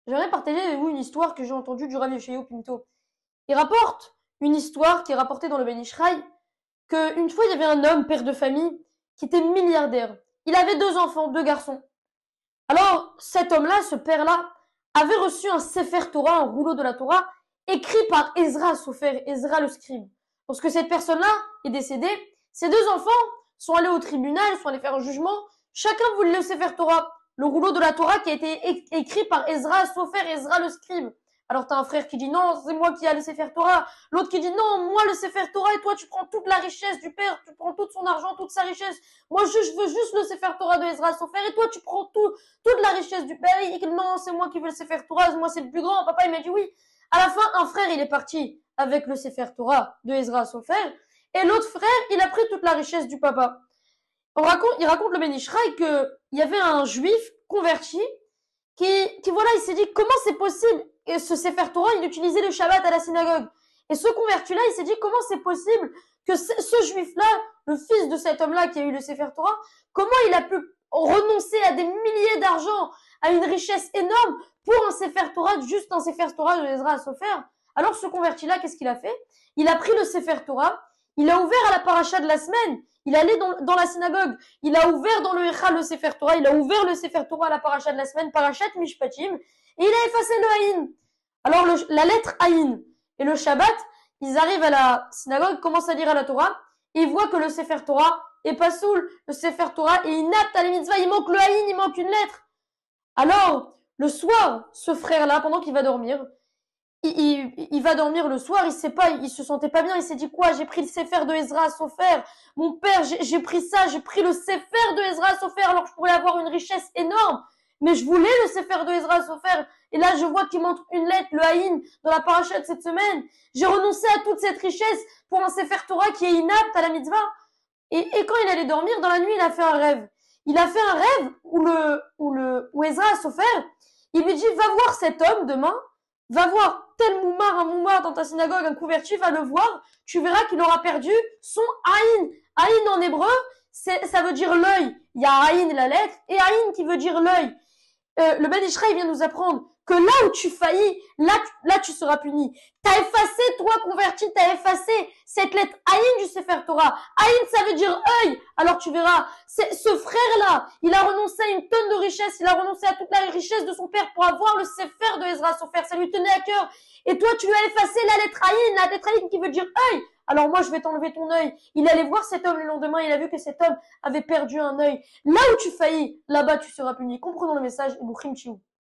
J'aimerais partager avec vous une histoire que j'ai entendue du Rav Yeshayahu Pinto. Il rapporte une histoire qui est rapportée dans le Ben Ishraï, qu'une fois il y avait un homme, père de famille, qui était milliardaire. Il avait 2 enfants, 2 garçons. Alors cet homme-là, ce père-là, avait reçu un Sefer Torah, un rouleau de la Torah, écrit par Ezra Sofer, Ezra le scribe. Lorsque cette personne-là est décédée, ses 2 enfants sont allés au tribunal, sont allés faire un jugement. Chacun voulait le Sefer Torah, le rouleau de la Torah qui a été écrit par Ezra Sofer, Ezra le scribe. Alors t'as un frère qui dit non, c'est moi qui ai le Sefer Torah. L'autre qui dit non, moi le Sefer Torah, et toi tu prends toute la richesse du père, tu prends tout son argent, toute sa richesse. Moi je veux juste le Sefer Torah de Ezra Sofer, et toi tu prends toute la richesse du père. Il dit non, c'est moi qui veux le Sefer Torah, moi c'est le plus grand. Papa il m'a dit oui. À la fin, un frère il est parti avec le Sefer Torah de Ezra Sofer, et l'autre frère il a pris toute la richesse du papa. Il raconte le Ben Ishraï qu'il y avait un juif converti qui voilà, il s'est dit comment c'est possible, et ce Sefer Torah, il utilisait le Shabbat à la synagogue. Et ce converti-là, il s'est dit comment c'est possible que ce juif-là, le fils de cet homme-là qui a eu le Sefer Torah, comment il a pu renoncer à des milliers d'argent, à une richesse énorme pour un Sefer Torah, juste un Sefer Torah de Ezra Sofer. Alors ce converti-là, qu'est-ce qu'il a fait? Il a pris le Sefer Torah, il a ouvert à la paracha de la semaine, il allait dans la synagogue, il a ouvert dans le Echal le Sefer Torah, il a ouvert le Sefer Torah à la paracha de la semaine, parachat Mishpatim, et il a effacé le Haïn. Alors la lettre Haïn et le Shabbat, ils arrivent à la synagogue, commencent à lire à la Torah, et ils voient que le Sefer Torah est pas soul, le Sefer Torah est inapte à la mitzvah, il manque le Haïn, il manque une lettre. Alors, le soir, ce frère-là, pendant qu'il va dormir, il va dormir le soir, il sait pas, il se sentait pas bien, il s'est dit quoi, j'ai pris le Sefer de Ezra Sofer, mon père, j'ai pris ça, j'ai pris le Sefer de Ezra Sofer, alors que je pourrais avoir une richesse énorme, mais je voulais le Sefer de Ezra Sofer, et là je vois qu'il manque une lettre, le Haïn, dans la paracha de cette semaine, j'ai renoncé à toute cette richesse pour un Sefer Torah qui est inapte à la mitzvah. Et quand il allait dormir, dans la nuit, il a fait un rêve. Il a fait un rêve où Ezra Sofer, il lui dit, va voir cet homme demain, va voir tel moumar, un moumar dans ta synagogue, un converti, va le voir, tu verras qu'il aura perdu son Aïn. Aïn en hébreu, ça veut dire l'œil. Il y a Aïn, la lettre, et Aïn qui veut dire l'œil. Le Ben Ishraï vient nous apprendre que là où tu faillis, là tu seras puni. T'as effacé, toi converti, t'as effacé cette lettre Aïn du Sefer Torah. Aïn, ça veut dire œil. Alors tu verras, ce frère-là, il a renoncé à une tonne de richesse, il a renoncé à toute la richesse de son père pour avoir le Sefer de Ezra Sofer. Ça lui tenait à cœur. Et toi, tu lui as effacé la lettre Aïn qui veut dire œil. Alors moi, je vais t'enlever ton œil. Il allait voir cet homme le lendemain, il a vu que cet homme avait perdu un œil. Là où tu faillis, là-bas tu seras puni. Comprenons le message et Boukhim Chiou.